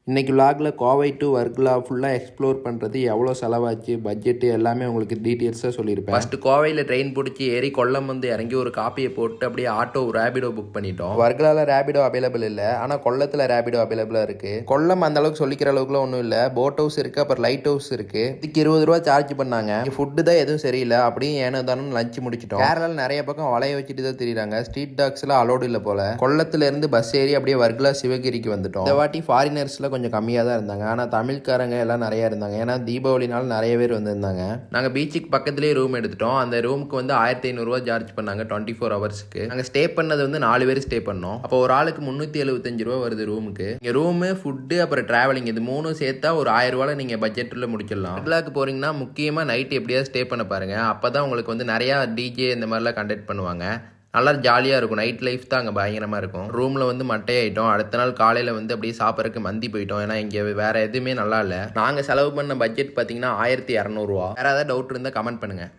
இன்றைக்கி விலாகில் கோவை டு வர்க்கலா ஃபுல்லாக எக்ஸ்ப்ளோர் பண்ணுறது எவ்வளோ செலவாச்சு பட்ஜெட்டு எல்லாமே உங்களுக்கு டீட்டெயில்ஸாக சொல்லியிருப்பேன். ஃபஸ்ட்டு கோவையில் ட்ரெயின் பிடிச்சி ஏறி கொல்லம் வந்து இறங்கி ஒரு காப்பியை போட்டு அப்படியே ஆட்டோ ரேபிடோ புக் பண்ணிட்டோம். வர்க்கலாவில் ரேபிடோ அவைலபிள் இல்லை, ஆனால் கொல்லத்தில் ரேபிடோ அவைலபிளாக இருக்குது. கொல்லம் அந்த அளவுக்கு சொல்லிக்கிற அளவுக்குலாம் ஒன்றும் இல்லை. போட் ஹவுஸ் இருக்குது, அப்புறம் லைட் ஹவுஸ் இருக்குது. இதுக்கு 20 ரூபா சார்ஜ் பண்ணாங்க. ஃபுட்டு தான் எதுவும் சரியில்லை, அப்படியே ஏனோ தானே லஞ்ச் முடிச்சிட்டோம். கேரளாவில் நிறைய பக்கம் வலைய வச்சுட்டு தான் தெரியுறாங்க. ஸ்ட்ரீட் டாக்ஸ்லாம் அலோடு இல்லை போல. கொல்லத்துலேருந்து பஸ் ஏறி அப்படியே வர்க்கலா சிவகிரிக்கு வந்துட்டோம். இந்த வாட்டி ஃபாரினர்ஸில் கொஞ்சம் கம்மியாக தான் இருந்தாங்க, ஆனால் தமிழ்காரங்க எல்லாம் நிறையா இருந்தாங்க. ஏன்னா தீபாவளினால நிறைய பேர் வந்திருந்தாங்க. நாங்கள் பீச்சுக்கு பக்கத்துலேயே ரூம் எடுத்துட்டோம். அந்த ரூமுக்கு வந்து 1500 சார்ஜ் பண்ணாங்க 24 ஹவர்ஸ்க்கு. நாங்கள் ஸ்டே பண்ணது வந்து 4 பேர் ஸ்டே பண்ணோம். அப்போ ஒரு ஆளுக்கு 375 ரூபா வருது ரூமுக்கு. இங்கே ரூமு, ஃபுட்டு, அப்புறம் டிராவலிங் இது 3 சேர்த்தா ஒரு 1000 ரூபாயில் நீங்கள் பட்ஜெட்டில் முடிச்சிடலாம். வர்க்கலாக்கு போகிறீங்கன்னா முக்கியமாக நைட் எப்படியாவது ஸ்டே பண்ண பாருங்கள். அப்போ தான் உங்களுக்கு வந்து நிறையா டிஜே இந்த மாதிரிலாம் கண்டக்ட் பண்ணுவாங்க. நல்லா ஜாலியாக இருக்கும். நைட் லைஃப் தான் அங்கே பயங்கரமாக இருக்கும். ரூமில் வந்து மட்டையாயிட்டோம். அடுத்த நாள் காலையில் வந்து அப்படியே சாப்பிட்றதுக்கு மந்தி போயிட்டோம். ஏன்னா இங்கே வேறு எதுவுமே நல்லா இல்லை. நாங்கள் செலவு பண்ண பட்ஜெட் பார்த்தீங்கன்னா 1200 ரூபா. வேறு ஏதாவது டவுட் இருந்தால் கமெண்ட் பண்ணுங்கள்.